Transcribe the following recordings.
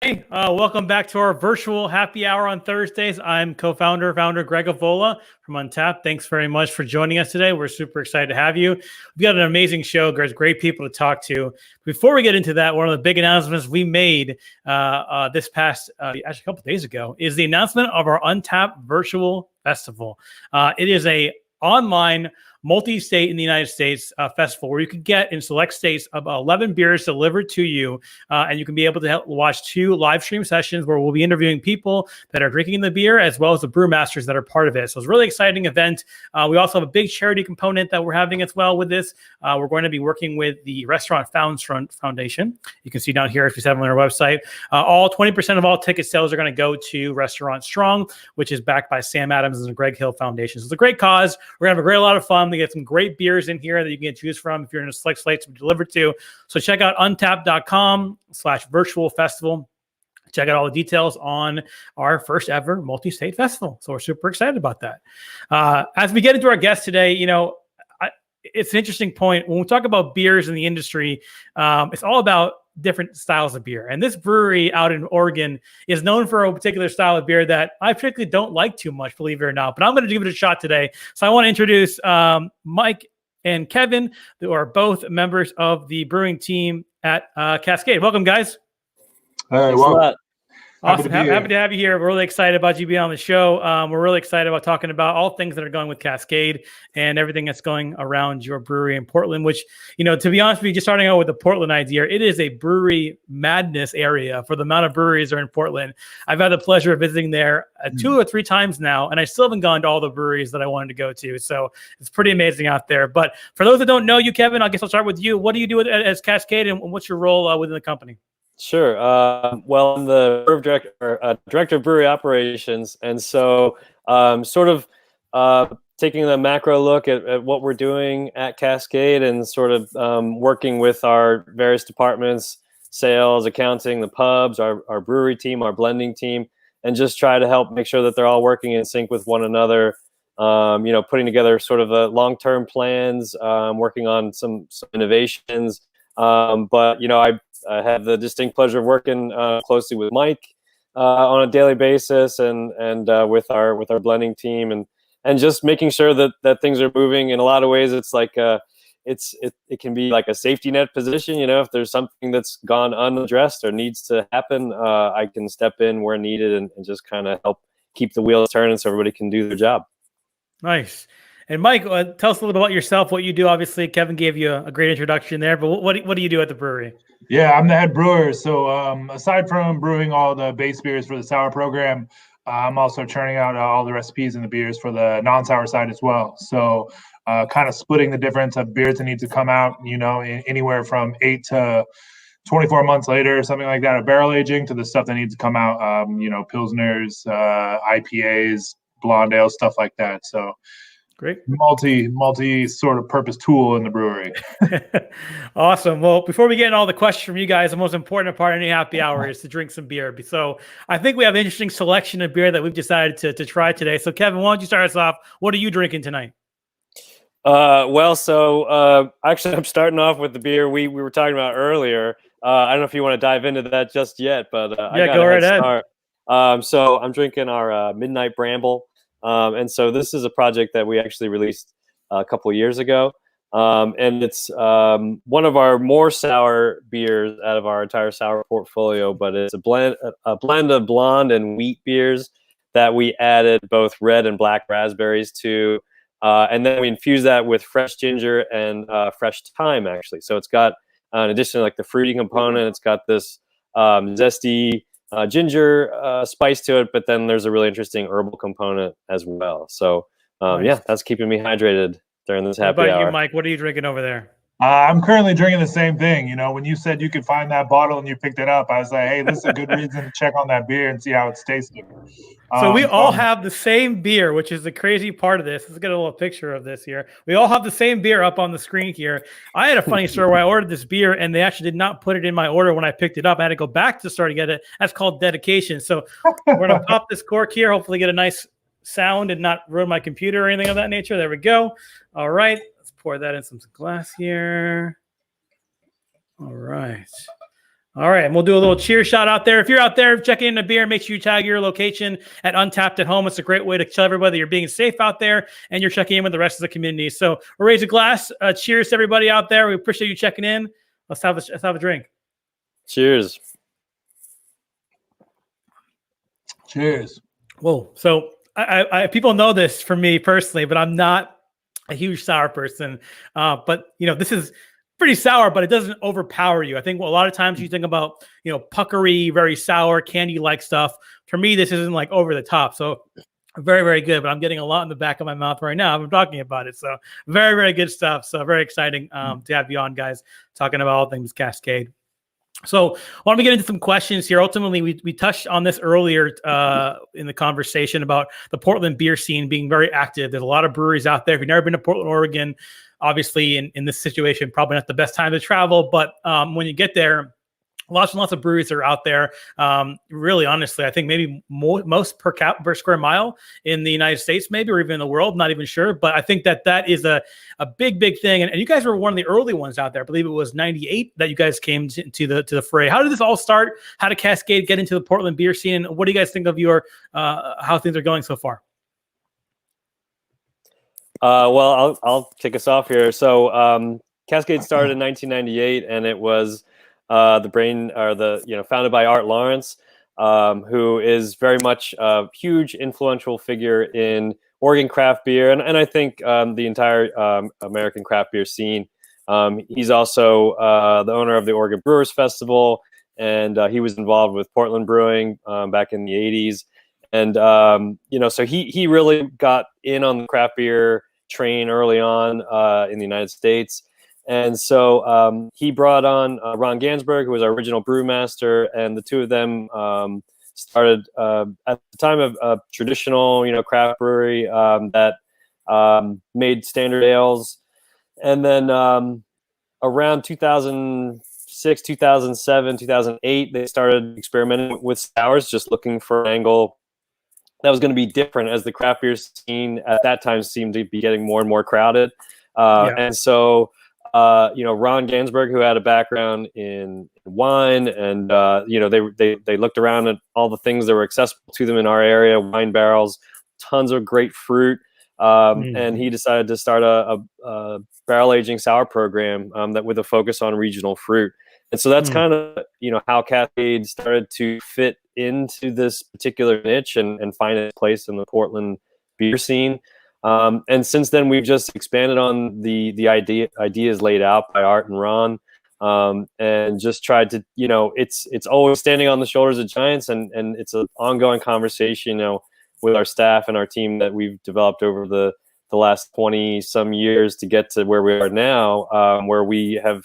Hey, welcome back to our virtual happy hour on Thursdays. I'm founder Greg Avola from Untapped. Thanks very much for joining us today. We're super excited to have you. We've got an amazing show. There's great people to talk to. Before we get into that, one of the big announcements we made this past, actually a couple of days ago, is the announcement of our Untapped Virtual Festival. It is a online multi-state in the United States festival where you can get in select states about 11 beers delivered to you, and you can be able to watch 2 live stream sessions where we'll be interviewing people that are drinking the beer as well as the brewmasters that are part of it. So it's a really exciting event. We also have a big charity component that we're having as well with this. We're going to be working with the Restaurant Founds Foundation. You can see down here if you have them on our website. All 20% of all ticket sales are going to go to Restaurant Strong, which is backed by Sam Adams and the Greg Hill Foundation. So it's a great cause. We're going to have a lot of fun. We get some great beers in here that you can choose from if you're in a select slate to be delivered to. So check out untapped.com/virtual festival. Check out all the details on our first ever multi-state festival. So we're super excited about that. As we get into our guest today, it's an interesting point. When we talk about beers in the industry, it's all about different styles of beer. And this brewery out in Oregon is known for a particular style of beer that I particularly don't like too much, believe it or not, but I'm going to give it a shot today. So I want to introduce Mike and Kevin, who are both members of the brewing team at Cascade. Welcome, guys. Hey, well, awesome. Happy to have you here. We're really excited about you being on the show. We're really excited about talking about all things that are going with Cascade and everything that's going around your brewery in Portland, which, to be honest with you, just starting out with the Portland idea, it is a brewery madness area for the amount of breweries that are in Portland. I've had the pleasure of visiting there 2 or 3 times now, and I still haven't gone to all the breweries that I wanted to go to. So it's pretty amazing out there. But for those that don't know you, Kevin, I guess I'll start with you. What do you do as Cascade, and what's your role within the company? Sure. Well, I'm the director of brewery operations, and so taking the macro look at what we're doing at Cascade, and sort of working with our various departments, sales, accounting, the pubs, our brewery team, our blending team, and just try to help make sure that they're all working in sync with one another. Putting together sort of long-term plans, working on some innovations. I have the distinct pleasure of working closely with Mike on a daily basis, and with our blending team, and just making sure that things are moving. In a lot of ways, it's like it can be like a safety net position. If there's something that's gone unaddressed or needs to happen, I can step in where needed and just kind of help keep the wheels turning so everybody can do their job. Nice. And Mike, tell us a little bit about yourself, what you do. Obviously, Kevin gave you a great introduction there, but what do you do at the brewery? Yeah, I'm the head brewer. So aside from brewing all the base beers for the sour program, I'm also churning out all the recipes and the beers for the non-sour side as well. So kind of splitting the difference of beers that need to come out, anywhere from 8 to 24 months later, something like that, of barrel aging, to the stuff that needs to come out, Pilsners, IPAs, blonde ale, stuff like that. So great. Multi sort of purpose tool in the brewery. Awesome. Well, before we get in all the questions from you guys, the most important part of any happy hour is to drink some beer. So I think we have an interesting selection of beer that we've decided to try today. So Kevin, why don't you start us off? What are you drinking tonight? Actually, I'm starting off with the beer we were talking about earlier. I don't know if you want to dive into that just yet, but I got go right ahead. So I'm drinking our Midnight Bramble. And so this is a project that we actually released a couple of years ago. And it's one of our more sour beers out of our entire sour portfolio, but it's a blend of blonde and wheat beers that we added both red and black raspberries to. And then we infuse that with fresh ginger and fresh thyme, actually. So it's got, in addition to like the fruity component, it's got this zesty ginger spice to it, but then there's a really interesting herbal component as well. So Nice. That's keeping me hydrated during this happy hour. What about hour. you, Mike? What are you drinking over there? I'm currently drinking the same thing. When you said you could find that bottle and you picked it up, I was like, hey, this is a good reason to check on that beer and see how it's tasting. So we all have the same beer, which is the crazy part of this. Let's get a little picture of this here. We all have the same beer up on the screen here. I had a funny story where I ordered this beer and they actually did not put it in my order when I picked it up. I had to go back to the store to get it. That's called dedication. So we're going to pop this cork here, hopefully get a nice sound and not ruin my computer or anything of that nature. There we go. All right. Let's pour that in some glass here. All right. All right, and we'll do a little cheer shot out there. If you're out there checking in a beer, make sure you tag your location at Untapped at Home. It's a great way to tell everybody you're being safe out there and you're checking in with the rest of the community. So we'll raise a glass. Cheers to everybody out there. We appreciate you checking in. Let's have a drink. Cheers. Cheers. Whoa. So I people know this from me personally, but I'm not a huge sour person. But this is pretty sour, but it doesn't overpower you. I think a lot of times you think about, puckery, very sour, candy-like stuff. For me, this isn't like over the top. So very, very good, but I'm getting a lot in the back of my mouth right now. I'm talking about it. So very, very good stuff. So very exciting to have you on, guys, talking about all things Cascade. So why don't we get into some questions here? Ultimately, we touched on this earlier in the conversation about the Portland beer scene being very active. There's a lot of breweries out there. If you've never been to Portland, Oregon, obviously in this situation, probably not the best time to travel. But when you get there, lots and lots of breweries are out there. Really, honestly, I think maybe most per square mile in the United States, maybe, or even in the world, not even sure. But I think that is a big, big thing. And you guys were one of the early ones out there. I believe it was 98 that you guys came to the fray. How did this all start? How did Cascade get into the Portland beer scene? And what do you guys think of how things are going so far? Well, I'll kick us off here. So Cascade started in 1998, and it was founded by Art Lawrence, who is very much a huge influential figure in Oregon craft beer, and I think the entire American craft beer scene. He's also the owner of the Oregon Brewers Festival, and he was involved with Portland Brewing back in the 80s. And so he really got in on the craft beer train early on in the United States. And so he brought on Ron Gansberg, who was our original brewmaster, and the two of them started at the time of traditional, craft brewery that made standard ales. And then around 2006, 2007, 2008, they started experimenting with sours, just looking for an angle that was going to be different, as the craft beer scene at that time seemed to be getting more and more crowded. And so Ron Gansberg, who had a background in wine, and they looked around at all the things that were accessible to them in our area: wine barrels, tons of great fruit, and he decided to start a barrel aging sour program that with a focus on regional fruit. And so that's kind of how Cascade started to fit into this particular niche and find its place in the Portland beer scene. And since then, we've just expanded on the ideas laid out by Art and Ron, and just tried to, it's always standing on the shoulders of giants, and it's an ongoing conversation, with our staff and our team that we've developed over the last 20 some years to get to where we are now, where we have,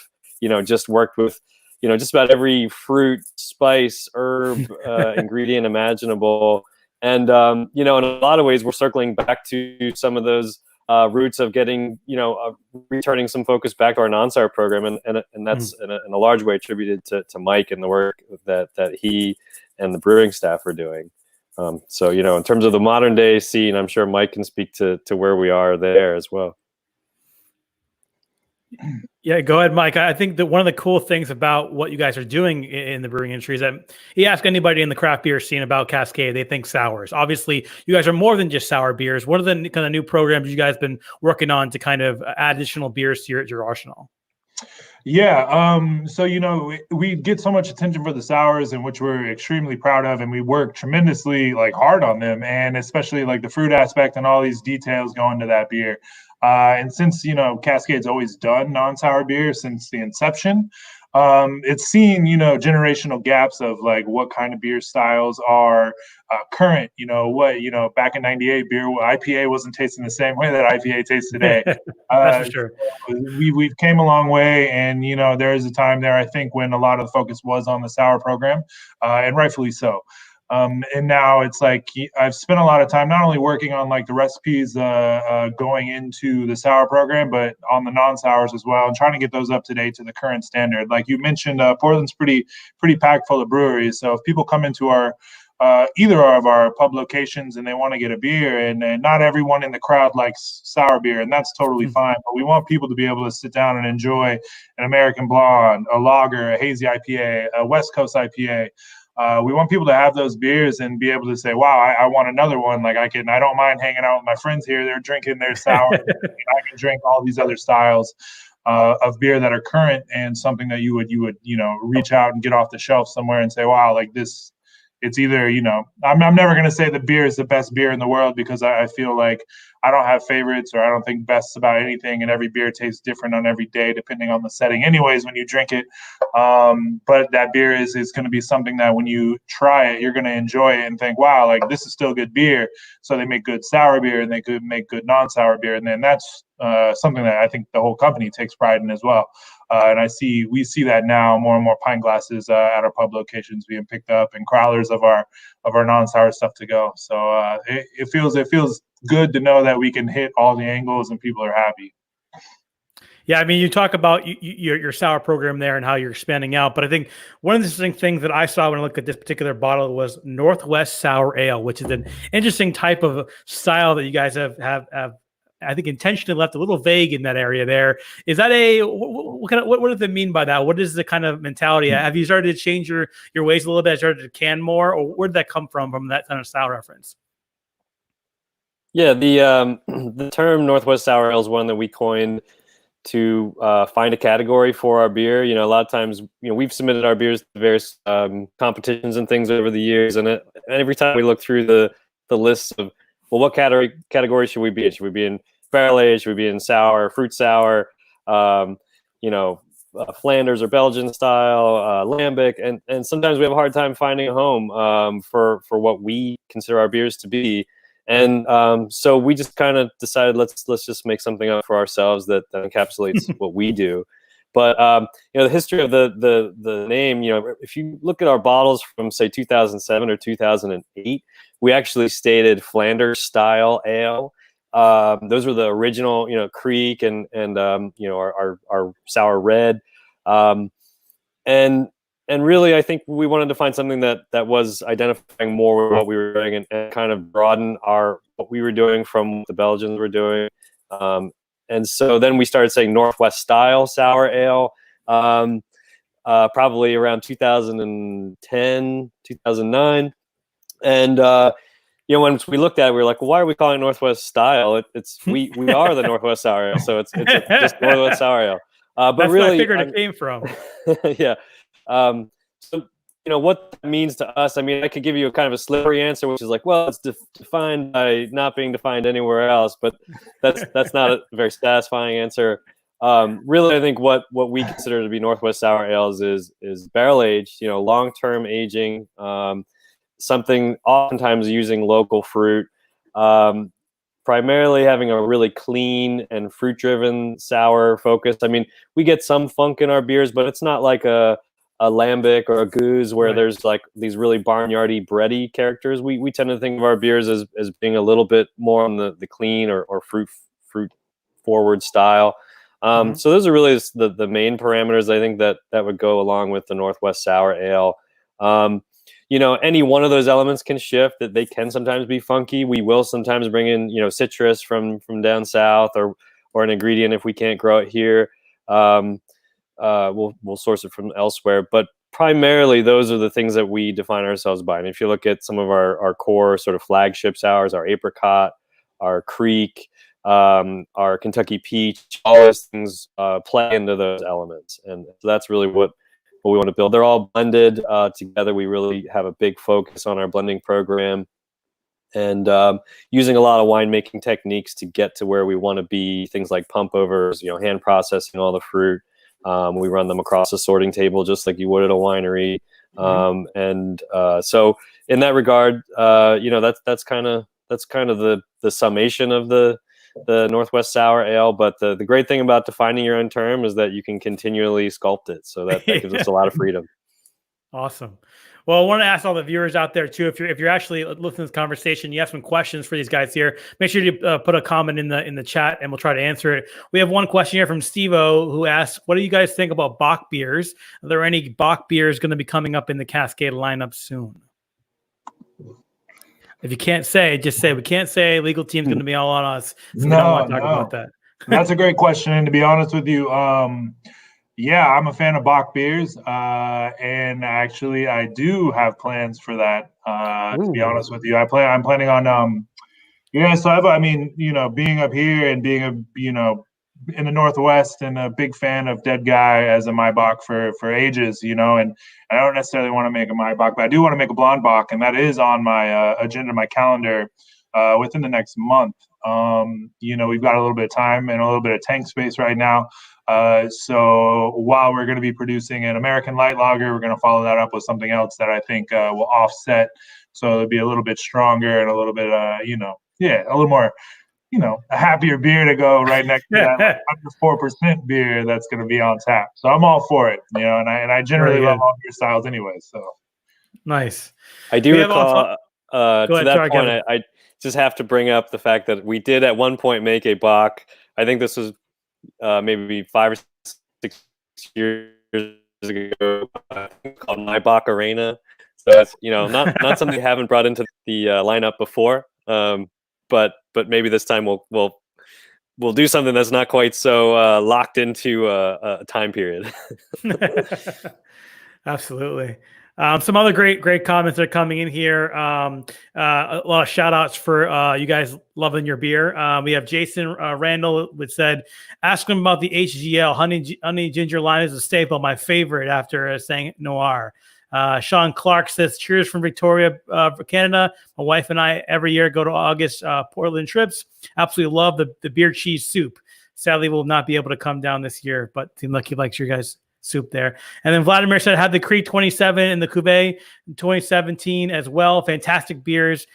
just worked with, just about every fruit, spice, herb, ingredient imaginable. And, in a lot of ways, we're circling back to some of those roots of getting, returning some focus back to our non-sour program. And that's in a large way attributed to Mike and the work that he and the brewing staff are doing. So, in terms of the modern day scene, I'm sure Mike can speak to where we are there as well. Yeah, go ahead, Mike. I think that one of the cool things about what you guys are doing in the brewing industry is that you ask anybody in the craft beer scene about Cascade, they think sours. Obviously, you guys are more than just sour beers. What are the kind of new programs you guys been working on to kind of add additional beers to your arsenal? Yeah, so we get so much attention for the sours, and which we're extremely proud of, and we work tremendously hard on them, and especially the fruit aspect and all these details go into that beer. And since Cascade's always done non-sour beer since the inception, it's seen generational gaps of what kind of beer styles are current. Back in '98, beer IPA wasn't tasting the same way that IPA tastes today. That's for sure. We've came a long way, and there is a time there, I think, when a lot of the focus was on the sour program, and rightfully so. And now it's I've spent a lot of time not only working on the recipes going into the sour program, but on the non-sours as well, and trying to get those up to date to the current standard. Like you mentioned, Portland's pretty packed full of breweries. So if people come into our either of our pub locations and they want to get a beer, and not everyone in the crowd likes sour beer, and that's totally fine. But we want people to be able to sit down and enjoy an American Blonde, a lager, a hazy IPA, a West Coast IPA. We want people to have those beers and be able to say, wow, I want another one. Like I don't mind hanging out with my friends here. They're drinking their sour. I can drink all these other styles of beer that are current, and something that you would reach out and get off the shelf somewhere and say, wow, like this. It's either, I'm never going to say the beer is the best beer in the world, because I feel like I don't have favorites, or I don't think best about anything, and every beer tastes different on every day depending on the setting anyways when you drink it. But that beer is going to be something that when you try it, you're going to enjoy it and think, wow, like this is still good beer. So they make good sour beer and they could make good non-sour beer. And then that's something that I think the whole company takes pride in as well. And we see that now, more and more pint glasses at our pub locations being picked up, and growlers of our non-sour stuff to go. So it feels good to know that we can hit all the angles and people are happy. Yeah, I mean, you talk about your sour program there and how you're expanding out, but I think one of the interesting things that I saw when I looked at this particular bottle was Northwest Sour Ale, which is an interesting type of style that you guys have I think intentionally left a little vague in that area there. Is that what does it mean by that? What is the kind of mentality? Have you started to change your ways a little bit? Started to can more, or where did that come from that kind of style reference? Yeah, the term Northwest Sour Ale is one that we coined to find a category for our beer. A lot of times, we've submitted our beers to various competitions and things over the years, and every time we look through the list of, well, what category should we be in? Should we be in barrel aged? Should we be in sour, fruit sour? Flanders or Belgian style, lambic, and sometimes we have a hard time finding a home for what we consider our beers to be. And so we just kind of decided let's just make something up for ourselves that encapsulates what we do. But the history of the name, if you look at our bottles from say 2007 or 2008, we actually stated Flanders style ale. Those were the original, Creek and our sour red, and really I think we wanted to find something that was identifying more with what we were doing and kind of broaden what we were doing from what the Belgians were doing. And so then we started saying Northwest style sour ale, probably around 2010, 2009. And, once we looked at it, we were like, well, why are we calling it Northwest style? We are the Northwest sour ale. So it's just Northwest sour ale. But that's really, where I figured it came from. Yeah. So, what that means to us, I mean, I could give you a kind of a slippery answer, which is like, well, it's defined by not being defined anywhere else, but that's not a very satisfying answer. Really, I think what we consider to be Northwest sour ales is barrel aged, long-term aging, something oftentimes using local fruit, primarily having a really clean and fruit-driven sour focus. I mean, we get some funk in our beers, but it's not like a lambic or a goose where there's like these really barnyardy bready characters. We tend to think of our beers as being a little bit more on the clean or fruit forward style. So those are really the main parameters I think that would go along with the Northwest sour ale. Any one of those elements can shift, that they can sometimes be funky. We will sometimes bring in, citrus from down south or an ingredient if we can't grow it here. We'll source it from elsewhere, but primarily those are the things that we define ourselves by. And if you look at some of our core sort of flagship sours, our apricot, our creek, our Kentucky peach, all those things play into those elements. And so that's really what we want to build. They're all blended together. We really have a big focus on our blending program and using a lot of winemaking techniques to get to where we want to be. Things like pump overs, hand processing all the fruit. We run them across a sorting table just like you would at a winery. So in that regard, that's kind of the summation of the Northwest sour ale. But the great thing about defining your own term is that you can continually sculpt it. So that gives us a lot of freedom. Awesome. Well, I want to ask all the viewers out there too, if you're actually listening to this conversation, you have some questions for these guys here, make sure you put a comment in the chat and we'll try to answer it. We have one question here from Steve-O who asks, what do you guys think about Bock beers? Are there any Bock beers going to be coming up in the Cascade lineup soon? If you can't say, just say we can't say legal team's going to be all on us, so we don't No, want to talk no. about that. That's a great question. And to be honest with you, yeah, I'm a fan of Bach beers, and actually, I do have plans for that. To be Ooh. honest with you, I'm planning on, yeah. So I mean, being up here and being in the Northwest and a big fan of Dead Guy as a Maibach for ages, and I don't necessarily want to make a Maibach, but I do want to make a blonde Bach, and that is on my agenda, my calendar, within the next month. We've got a little bit of time and a little bit of tank space right now. So while we're going to be producing an American light lager, we're going to follow that up with something else that I think will offset. So it'll be a little bit stronger and a little bit, a little more, a happier beer to go right next to that under 4% beer that's going to be on tap. So I'm all for it, and I generally love all beer styles anyway. So nice. I do recall to that point. I just have to bring up the fact that we did at one point make a Bach. I think this was maybe 5 or 6 years ago, called My Bach Arena. So that's not something we haven't brought into the lineup before. But maybe this time we'll do something that's not quite so locked into a time period. Absolutely. Some other great comments that are coming in here. A lot of shout outs for you guys loving your beer. We have Jason Randall, which said, ask him about the HGL. Honey Ginger Lime is a staple, my favorite after saying Noir. Sean Clark says, cheers from Victoria, Canada. My wife and I every year go to August Portland trips. Absolutely love the beer cheese soup. Sadly, we'll not be able to come down this year, but seems like he likes your guys' soup there. And then Vladimir said, had the Creek 27 in the Cuvée in 2017 as well. Fantastic beers,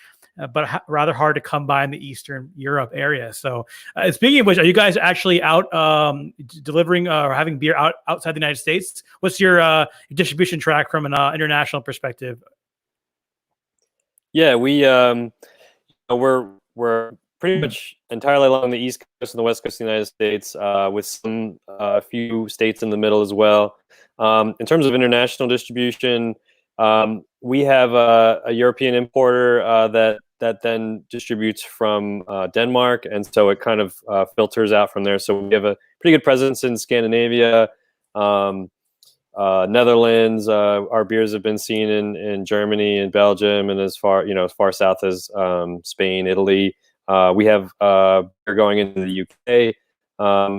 but rather hard to come by in the Eastern Europe area. So speaking of which, are you guys actually out delivering or having beer outside the United States? What's your distribution track from an international perspective? Yeah, we're pretty much entirely along the East Coast and the West Coast of the United States, with some few states in the middle as well. In terms of international distribution, we have a European importer that then distributes from Denmark, and so it kind of filters out from there. So we have a pretty good presence in Scandinavia, Netherlands. Our beers have been seen in Germany and Belgium, and as far south as Spain, Italy. We have beer going into the UK,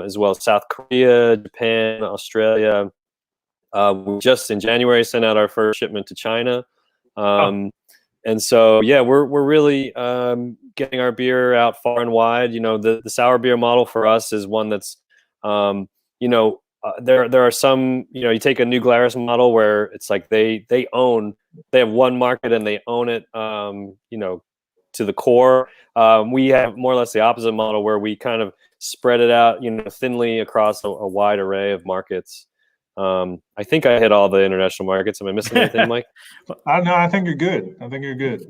as well as South Korea, Japan, Australia. We just in January sent out our first shipment to China. And so, yeah, we're really getting our beer out far and wide. The sour beer model for us is one that's, there are some, you take a New Glarus model where it's like they have one market and they own it, to the core. We have more or less the opposite model where we kind of spread it out, thinly across a wide array of markets. I think I hit all the international markets. Am I missing anything, Mike? No, I think you're good.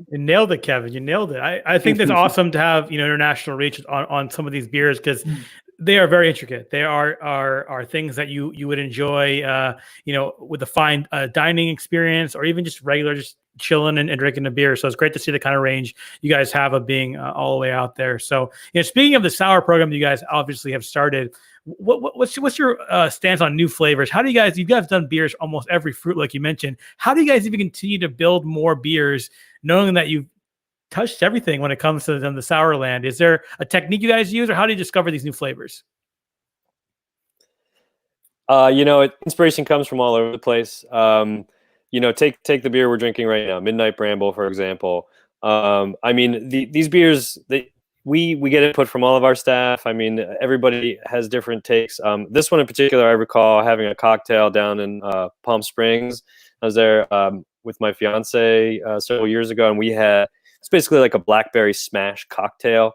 You nailed it, Kevin. You nailed it. I think that's awesome to have international reach on some of these beers, because they are very intricate. They are things that you would enjoy, with the fine dining experience, or even just regular just chilling and drinking a beer. So it's great to see the kind of range you guys have of being all the way out there. So, speaking of the sour program that you guys obviously have started, what's your stance on new flavors? How do you've guys done beers almost every fruit, like you mentioned. How do you guys even continue to build more beers, knowing that you've touched everything when it comes to the sour land? Is there a technique you guys use, or how do you discover these new flavors? Inspiration comes from all over the place. Take the beer we're drinking right now, Midnight Bramble, for example. These beers, we get input from all of our staff. Everybody has different takes. This one in particular, I recall having a cocktail down in Palm Springs. I was there with my fiance several years ago, and it's basically like a blackberry smash cocktail,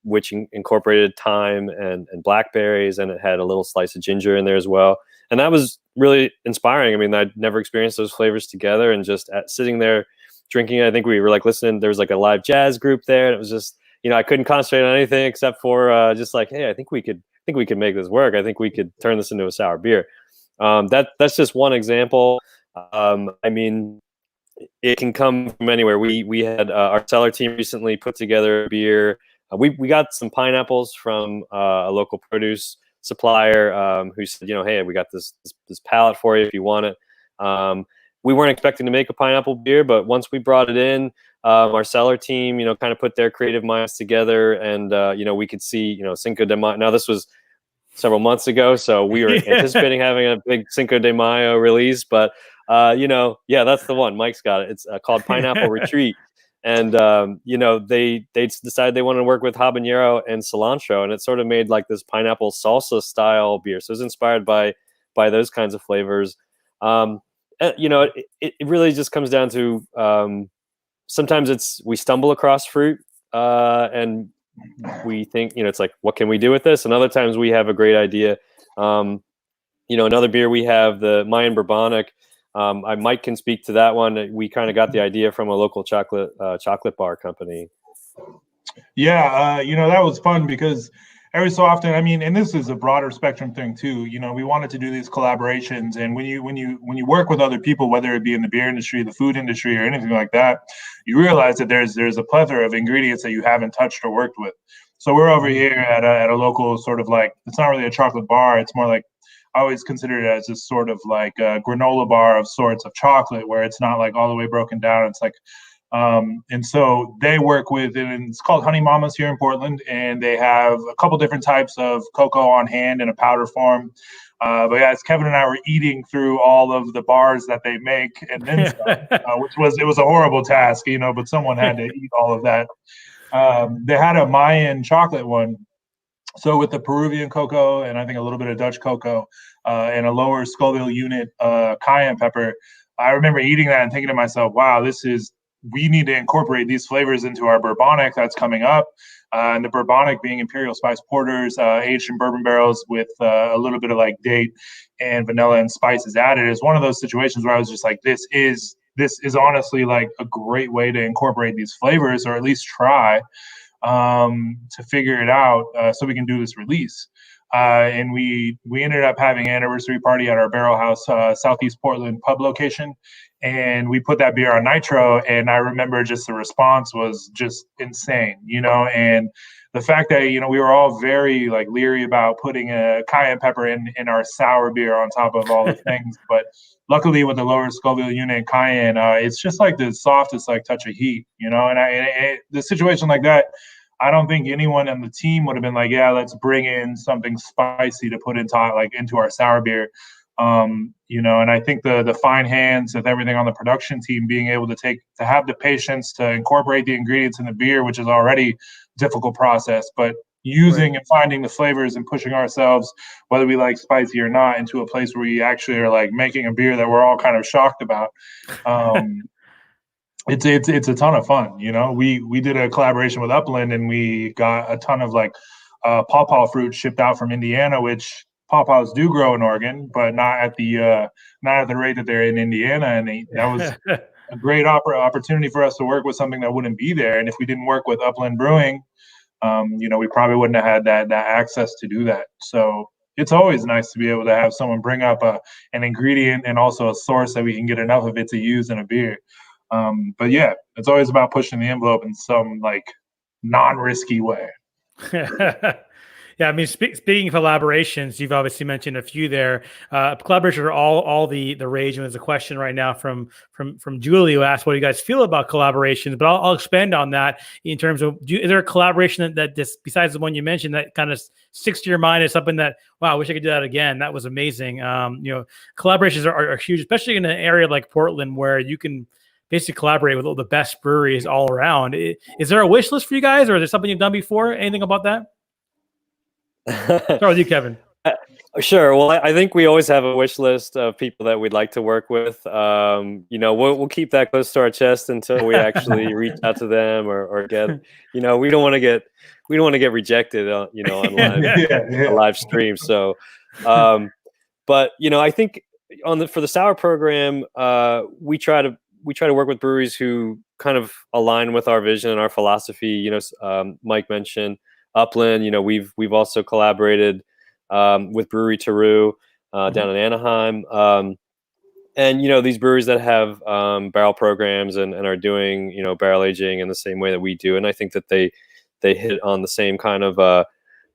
which incorporated thyme and blackberries, and it had a little slice of ginger in there as well. And that was really inspiring. I'd never experienced those flavors together, and just sitting there drinking it, I think we were like listening. There was like a live jazz group there, and it was just, I couldn't concentrate on anything except for just like, hey, I think we could make this work. I think we could turn this into a sour beer. That's just one example. it can come from anywhere. We had our cellar team recently put together a beer. We got some pineapples from a local produce supplier who said, hey, we got this pallet for you if you want it. We weren't expecting to make a pineapple beer, but once we brought it in, our cellar team, kind of put their creative minds together, and we could see, Cinco de Mayo. Now this was several months ago, so we were anticipating having a big Cinco de Mayo release, but that's the one. Mike's got it. It's called Pineapple Retreat, and they decided they wanted to work with habanero and cilantro, and it sort of made like this pineapple salsa style beer. So it was inspired by those kinds of flavors. It really just comes down to sometimes we stumble across fruit and we think, it's like, what can we do with this? And other times we have a great idea. Another beer we have, the Mayan Bubonic. Mike can speak to that one. We kind of got the idea from a local chocolate bar company. Yeah, that was fun because every so often, and this is a broader spectrum thing too. We wanted to do these collaborations, and when you work with other people, whether it be in the beer industry, the food industry, or anything like that, you realize that there's a plethora of ingredients that you haven't touched or worked with. So we're over here at a local sort of like, it's not really a chocolate bar. It's more like, I always consider it as this sort of like a granola bar of sorts of chocolate, where it's not like all the way broken down. It's like, and so they work with, and it's called Honey Mamas here in Portland, and they have a couple different types of cocoa on hand in a powder form. But yeah, as Kevin and I were eating through all of the bars that they make, and then some, it was a horrible task, but someone had to eat all of that. They had a Mayan chocolate one. So with the Peruvian cocoa and I think a little bit of Dutch cocoa and a lower Scoville unit cayenne pepper, I remember eating that and thinking to myself, wow, we need to incorporate these flavors into our Bourbonic that's coming up. And the Bourbonic being imperial spice porters aged in bourbon barrels with a little bit of like date and vanilla and spices added is one of those situations where I was just like, this is honestly like a great way to incorporate these flavors, or at least try to figure it out so we can do this release. And we ended up having an anniversary party at our Barrel House Southeast Portland pub location, and we put that beer on nitro, and I remember just the response was just insane, and the fact that we were all very like leery about putting a cayenne pepper in our sour beer on top of all the things, but luckily with the lower Scoville unit and cayenne, it's just like the softest like touch of heat, and the situation like that, I don't think anyone on the team would have been like, yeah, let's bring in something spicy to put into our sour beer. And I think the fine hands of everything on the production team being able to have the patience to incorporate the ingredients in the beer, which is already a difficult process, but using and finding the flavors and pushing ourselves, whether we like spicy or not, into a place where we actually are like making a beer that we're all kind of shocked about. It's a ton of fun. We did a collaboration with Upland, and we got a ton of like pawpaw fruit shipped out from Indiana, which pawpaws do grow in Oregon, but not at the rate that they're in Indiana. And that was a great opportunity for us to work with something that wouldn't be there. And if we didn't work with Upland Brewing, we probably wouldn't have had that access to do that. So it's always nice to be able to have someone bring up an ingredient and also a source that we can get enough of it to use in a beer. But yeah, it's always about pushing the envelope in some like non-risky way. Yeah, speaking of collaborations, you've obviously mentioned a few there. Collaborations are all the rage, and there's a question right now from Julie who asked, "What do you guys feel about collaborations?" But I'll expand on that in terms of, is there a collaboration that just, besides the one you mentioned, that kind of sticks to your mind as something that, wow, I wish I could do that again. That was amazing. Collaborations are huge, especially in an area like Portland where you can basically collaborate with all the best breweries all around. Is there a wish list for you guys, or is there something you've done before? Anything about that? Start with you, Kevin. Sure. Well, I think we always have a wish list of people that we'd like to work with. We'll keep that close to our chest until we actually reach out to them or get. We don't want to get rejected. On live live stream. So, but I think for the sour program, we try to work with breweries who kind of align with our vision and our philosophy. Mike mentioned Upland. We've also collaborated with Brewery Taru down in Anaheim. And these breweries that have barrel programs and are doing barrel aging in the same way that we do, and I think that they hit on the same kind of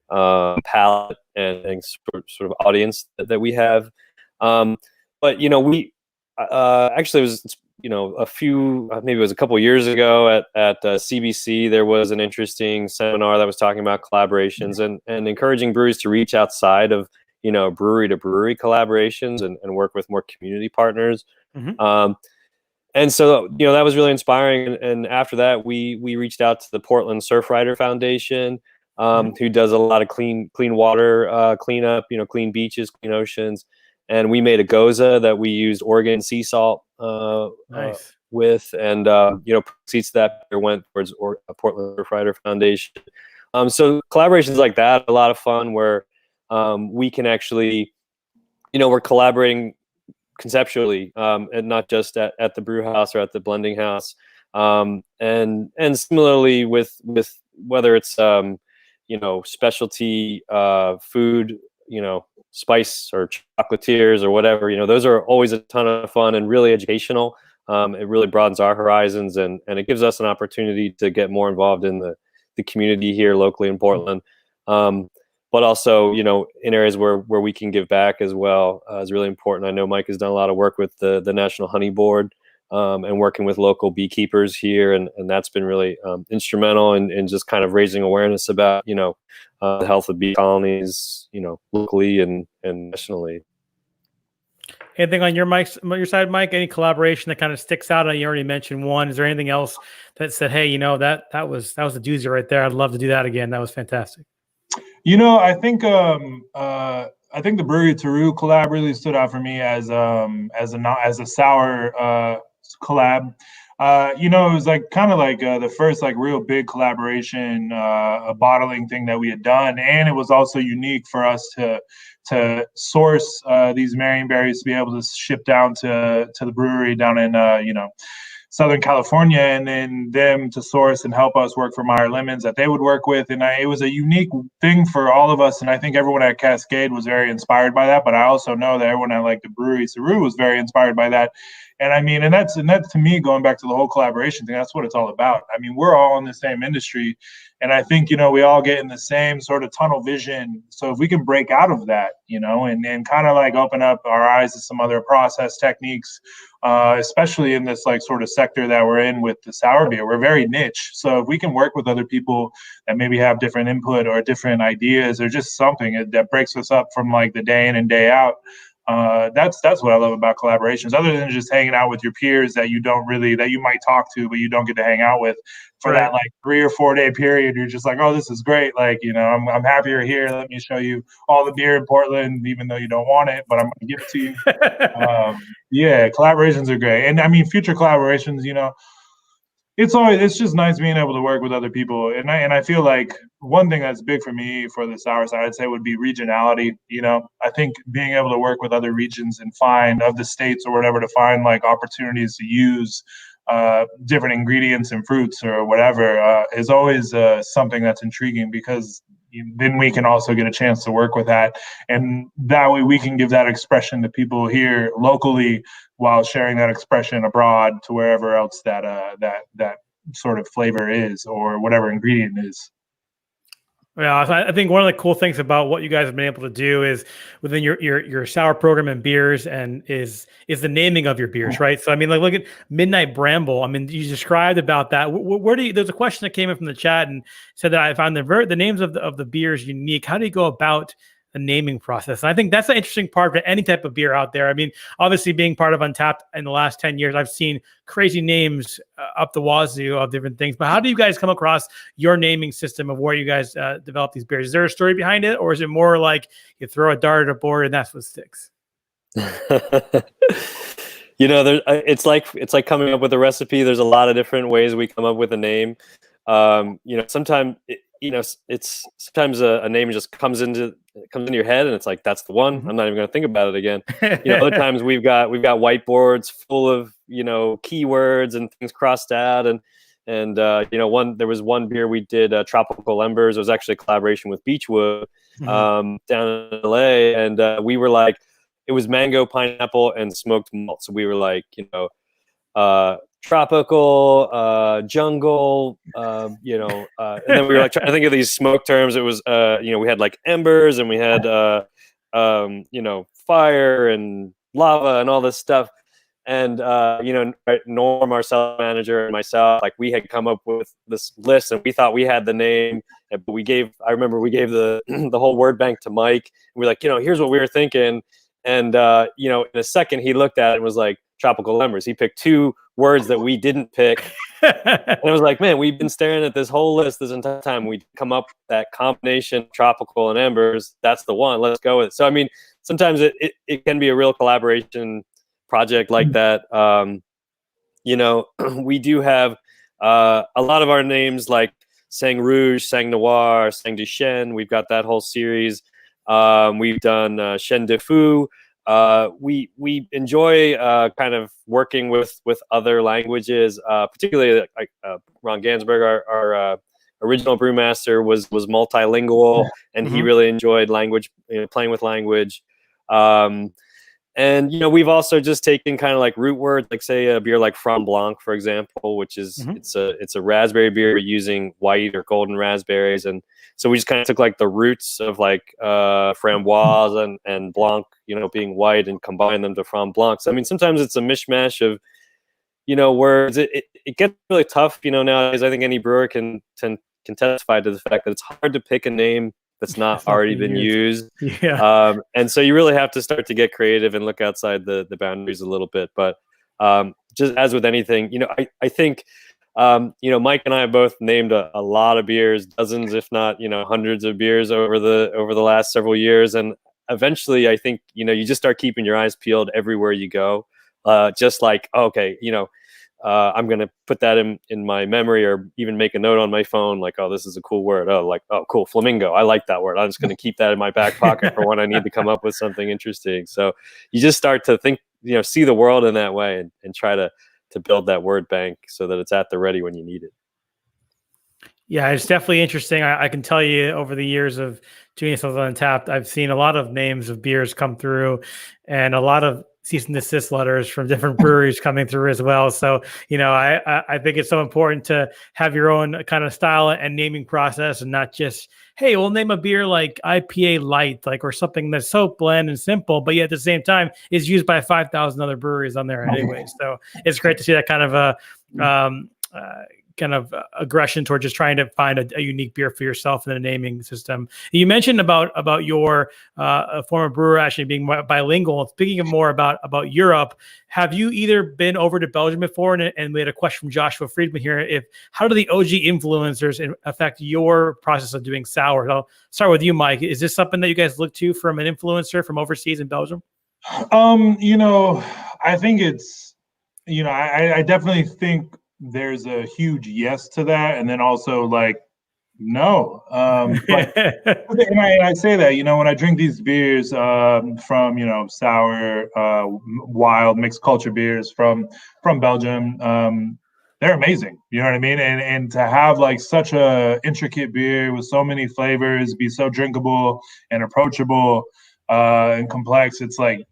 palette and sort of audience that we have. But we actually, it was a few, maybe it was a couple of years ago at CBC, there was an interesting seminar that was talking about collaborations and encouraging breweries to reach outside of brewery to brewery collaborations and work with more community partners. Mm-hmm. And so that was really inspiring. And after that, we reached out to the Portland Surfrider Foundation, who does a lot of clean water cleanup, clean beaches, clean oceans. And we made a goza that we used Oregon sea salt Nice. with, and proceeds that went towards Portland Surfrider Foundation. So collaborations like that, a lot of fun, where we can actually, we're collaborating conceptually, and not just at the brew house or at the blending house. And similarly with whether it's specialty food, spice or chocolatiers or whatever, those are always a ton of fun and really educational. It really broadens our horizons, and it gives us an opportunity to get more involved in the community here locally in Portland. But also, in areas where we can give back as well is really important. I know Mike has done a lot of work with the National Honey Board, and working with local beekeepers here, and that's been really instrumental in just kind of raising awareness about the health of bee colonies, locally and nationally. Anything on your side, Mike? Any collaboration that kind of sticks out? You already mentioned one. Is there anything else that said, hey, that was a doozy right there. I'd love to do that again. That was fantastic. I think the Brewery Taru collab really stood out for me as a sour collab. It was kind of like the first real big collaboration, a bottling thing that we had done, and it was also unique for us to source these Mayan berries to be able to ship down to the brewery down in Southern California, and then them to source and help us work for Meyer Lemons that they would work with. And it was a unique thing for all of us. And I think everyone at Cascade was very inspired by that. But I also know that everyone at the Brewery Saru was very inspired by that. And and that's to me, going back to the whole collaboration thing, that's what it's all about. We're all in the same industry. And I think, we all get in the same sort of tunnel vision. So if we can break out of that, and kind of open up our eyes to some other process techniques, especially in this sort of sector that we're in with the sour beer, we're very niche. So if we can work with other people that maybe have different input or different ideas or just something that breaks us up from the day in and day out, that's what I love about collaborations, other than just hanging out with your peers that you might talk to, but you don't get to hang out with for that 3 or 4 day period. You're just oh, this is great. I'm happy you're here. Let me show you all the beer in Portland, even though you don't want it, but I'm going to give it to you. Yeah, collaborations are great. And future collaborations, it's just nice being able to work with other people. And I feel like one thing that's big for me for the sour side, I'd say, would be regionality. I think being able to work with other regions and find of the states or whatever to find opportunities to use different ingredients and fruits or whatever is always something that's intriguing, because then we can also get a chance to work with that, and that way we can give that expression to people here locally while sharing that expression abroad to wherever else that sort of flavor is or whatever ingredient is. Yeah, I think one of the cool things about what you guys have been able to do is within your sour program and beers, and is the naming of your beers, right? So look at Midnight Bramble. You described about that. Where do you? There's a question that came in from the chat and said that I found the names of the beers unique. How do you go about the naming process? And I think that's the interesting part of any type of beer out there. Obviously being part of Untapped in the last 10 years, I've seen crazy names up the wazoo of different things. But how do you guys come across your naming system of where you guys develop these beers? Is there a story behind it, or is it more like you throw a dart at a board and that's what sticks? It's like coming up with a recipe. There's a lot of different ways we come up with a name. Sometimes it's sometimes a name just comes into your head and it's that's the one. I'm not even going to think about it again. Other times we've got whiteboards full of keywords and things crossed out, and there was one beer we did, Tropical Embers. It was actually a collaboration with Beechwood down in LA, and we were it was mango, pineapple, and smoked malt. So we were like, tropical, jungle, and then we were like trying to think of these smoke terms. It was, we had like embers, and we had, fire and lava and all this stuff. And, Norm, our sales manager, and myself, like we had come up with this list, and we thought we had the name, but I remember we gave the the whole word bank to Mike. And we're like, here's what we were thinking. And, in a second he looked at it and was like, tropical embers. He picked 2 words that we didn't pick. And I was like, man, we've been staring at this whole list this entire time. We come up with that combination, tropical and embers. That's the one. Let's go with it. So, I mean, sometimes it can be a real collaboration project like that. We do have a lot of our names like Sang Rouge, Sang Noir, Sang du Chien. We've got that whole series. We've done Chien de Fou. We enjoy kind of working with other languages, particularly like Ron Gansberg, our original brewmaster, was multilingual, and he really enjoyed language, playing with language. And we've also just taken kind of like root words, like say a beer like Franc Blanc, for example, which is it's a raspberry beer using white or golden raspberries, and so we just kind of took like the roots of like framboise and Blanc, being white, and combined them to Franc Blanc. So I mean, sometimes it's a mishmash of words. It gets really tough, nowadays. I think any brewer can testify to the fact that it's hard to pick a name that's not already been used. Yeah. And so you really have to start to get creative and look outside the boundaries a little bit. But just as with anything, I think, Mike and I have both named a lot of beers, dozens, if not, hundreds of beers over the last several years. And eventually I think, you just start keeping your eyes peeled everywhere you go. Just like, okay, I'm going to put that in my memory, or even make a note on my phone. Like, oh, this is a cool word. Oh, cool. Flamingo. I like that word. I'm just going to keep that in my back pocket for when I need to come up with something interesting. So you just start to think, see the world in that way, and try to build that word bank so that it's at the ready when you need it. Yeah, it's definitely interesting. I can tell you, over the years of doing this on Untapped, I've seen a lot of names of beers come through, and a lot of cease and desist letters from different breweries coming through as well. So, I think it's so important to have your own kind of style and naming process, and not just, hey, we'll name a beer like IPA Light, or something that's so bland and simple, but yet at the same time is used by 5,000 other breweries on there anyway. So it's great to see that kind of aggression toward just trying to find a unique beer for yourself in the naming system. You mentioned about your former brewer actually being bilingual. Speaking of more about Europe, have you either been over to Belgium before? And we had a question from Joshua Friedman here. How do the OG influencers affect your process of doing sours? I'll start with you, Mike. Is this something that you guys look to from an influencer from overseas in Belgium? I think it's, I definitely think there's a huge yes to that, and then also like no. But and I say that, when I drink these beers from sour, wild mixed culture beers from Belgium, they're amazing. You know what I mean? And to have like such a intricate beer with so many flavors, be so drinkable and approachable and complex, it's like,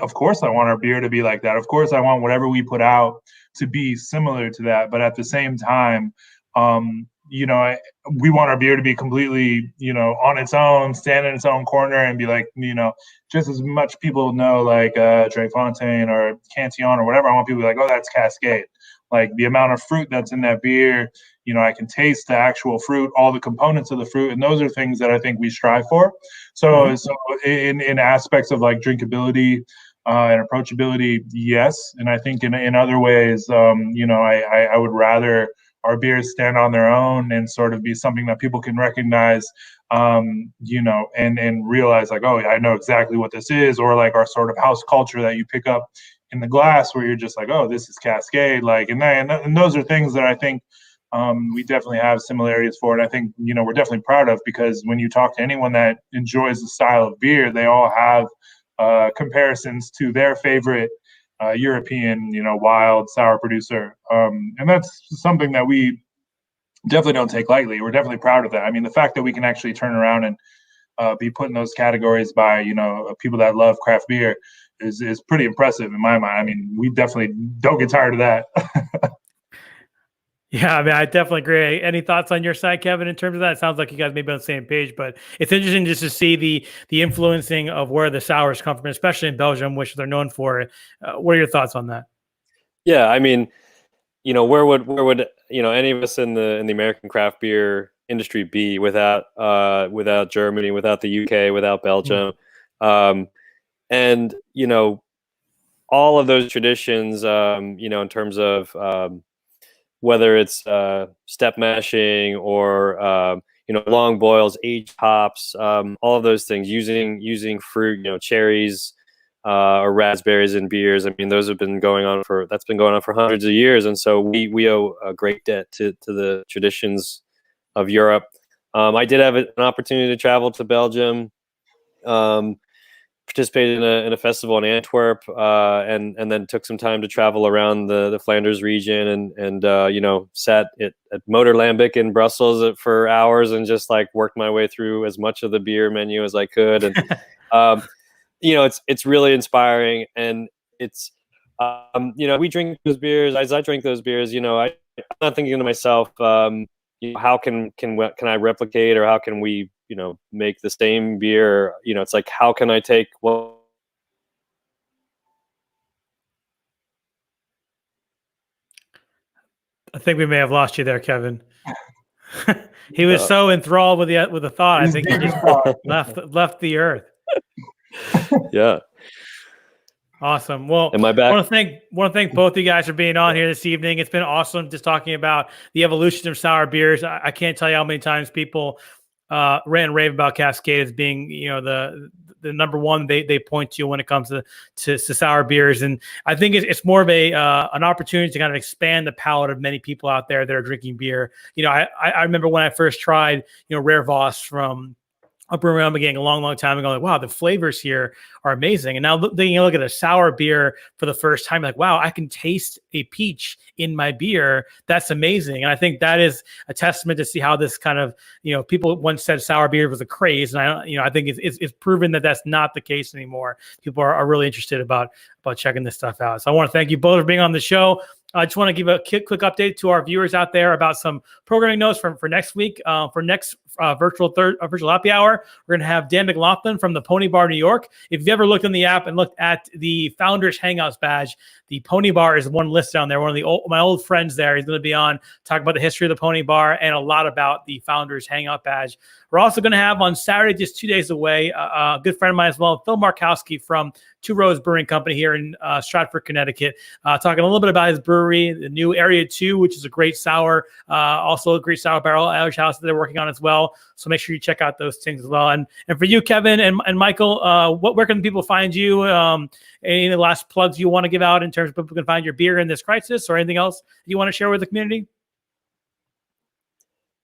of course I want our beer to be like that. Of course I want whatever we put out to be similar to that. But at the same time, we want our beer to be completely, on its own, stand in its own corner, and be like, just as much people know like Dre Fontaine or Cantillon or whatever. I want people to be like, oh, that's Cascade. Like the amount of fruit that's in that beer, I can taste the actual fruit, all the components of the fruit, and those are things that I think we strive for. So in aspects of like drinkability and approachability, yes. And I think in other ways, I would rather our beers stand on their own and sort of be something that people can recognize, and realize like, oh, I know exactly what this is, or like our sort of house culture that you pick up in the glass, where you're just like, oh, this is Cascade. Like, and those are things that I think we definitely have similarities for. And I think, we're definitely proud of, because when you talk to anyone that enjoys the style of beer, they all have comparisons to their favorite European, wild sour producer. And that's something that we definitely don't take lightly. We're definitely proud of that. I mean, the fact that we can actually turn around and be put in those categories by, people that love craft beer, is pretty impressive in my mind. I mean, we definitely don't get tired of that. Yeah, I mean, I definitely agree. Any thoughts on your side, Kevin, in terms of that? It sounds like you guys may be on the same page, but it's interesting just to see the influencing of where the sours come from, especially in Belgium, which they're known for. What are your thoughts on that? Yeah, I mean, where would any of us in the American craft beer industry be without Germany, without the UK, without Belgium, and all of those traditions, in terms of whether it's step mashing or long boils, aged hops, all of those things, using fruit, cherries or raspberries in beers. I mean, those have been going on for hundreds of years, and so we owe a great debt to the traditions of Europe. I did have an opportunity to travel to Belgium. Participated in a festival in Antwerp, and then took some time to travel around the Flanders region, and sat at Motor Lambic in Brussels for hours and just like worked my way through as much of the beer menu as I could. And it's really inspiring, and it's we drink those beers. As I drink those beers, I'm not thinking to myself, how can I replicate, or how can we make the same beer? It's like, how can I take I think we may have lost you there, Kevin. He was so enthralled with the thought. I think he just left the earth. Yeah. Awesome. Well, am I back? I want to thank both of you guys for being on here this evening. It's been awesome just talking about the evolution of sour beers. I can't tell you how many times people rant and rave about Cascade as being, the number one they point to when it comes to sour beers. And I think it's more of an opportunity to kind of expand the palate of many people out there that are drinking beer. I remember when I first tried, Rare Voss from a brewery I'm getting a long, long time ago. Like, wow, the flavors here are amazing. And now look at a sour beer for the first time. Like, wow, I can taste a peach in my beer. That's amazing. And I think that is a testament to see how this kind of, people once said sour beer was a craze. And I think it's proven that that's not the case anymore. People are really interested about checking this stuff out. So I want to thank you both for being on the show. I just want to give a quick update to our viewers out there about some programming notes for next week. For next virtual happy hour, we're going to have Dan McLaughlin from the Pony Bar New York. If you've ever looked in the app and looked at the Founders Hangouts badge, the Pony Bar is one listed on there. One of my old friends there. He's going to be on, talk about the history of the Pony Bar and a lot about the Founders Hangout badge. We're also going to have on Saturday, just 2 days away, a good friend of mine as well, Phil Markowski from Two Rose Brewing Company here in Stratford, Connecticut, talking a little bit about his brewery, the new Area 2, which is a great sour, also a great sour barrel age house that they're working on as well. So make sure you check out those things as well. And for you, Kevin and Michael, where can people find you? Any last plugs you want to give out in terms of people can find your beer in this crisis, or anything else you want to share with the community?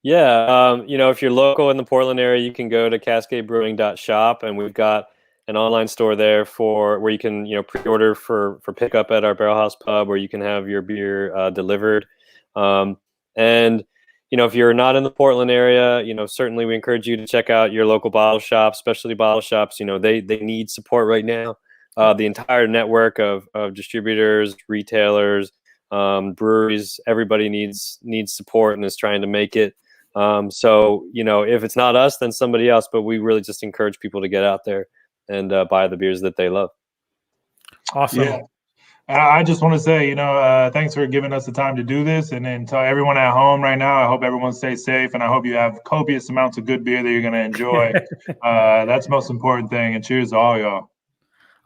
Yeah, if you're local in the Portland area, you can go to cascadebrewing.shop, and we've got an online store there where you can pre-order for pickup at our Barrel House Pub, where you can have your beer delivered. And if you're not in the Portland area, certainly we encourage you to check out your local bottle shops, specialty bottle shops. They need support right now. The entire network of distributors, retailers, breweries, everybody needs support and is trying to make it. So if it's not us, then somebody else. But we really just encourage people to get out there and buy the beers that they love. Awesome. Yeah. I just want to say, thanks for giving us the time to do this. And then to everyone at home right now, I hope everyone stays safe, and I hope you have copious amounts of good beer that you're going to enjoy. That's the most important thing. And cheers to all y'all.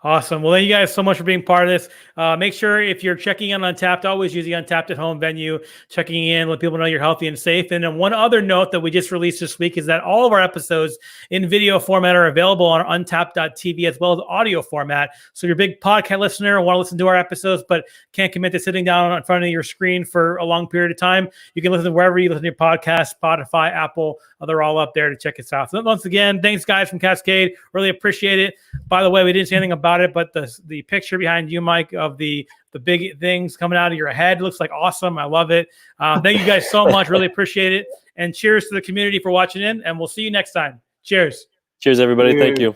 Awesome. Well, thank you guys so much for being part of this. Make sure if you're checking in on Untappd, always use the Untappd at home venue, checking in, let people know you're healthy and safe. And then one other note that we just released this week is that all of our episodes in video format are available on untappd.tv as well as audio format. So if you're a big podcast listener and want to listen to our episodes, but can't commit to sitting down in front of your screen for a long period of time, you can listen to wherever you listen to your podcast, Spotify, Apple, they're all up there to check us out. So once again, thanks guys from Cascade. Really appreciate it. By the way, we didn't say anything about it, but the picture behind you, Mike, of the big things coming out of your head looks like awesome. I love it. Thank you guys so much. Really appreciate it. And cheers to the community for watching in, and we'll see you next time. Cheers. Cheers, everybody. Thank you.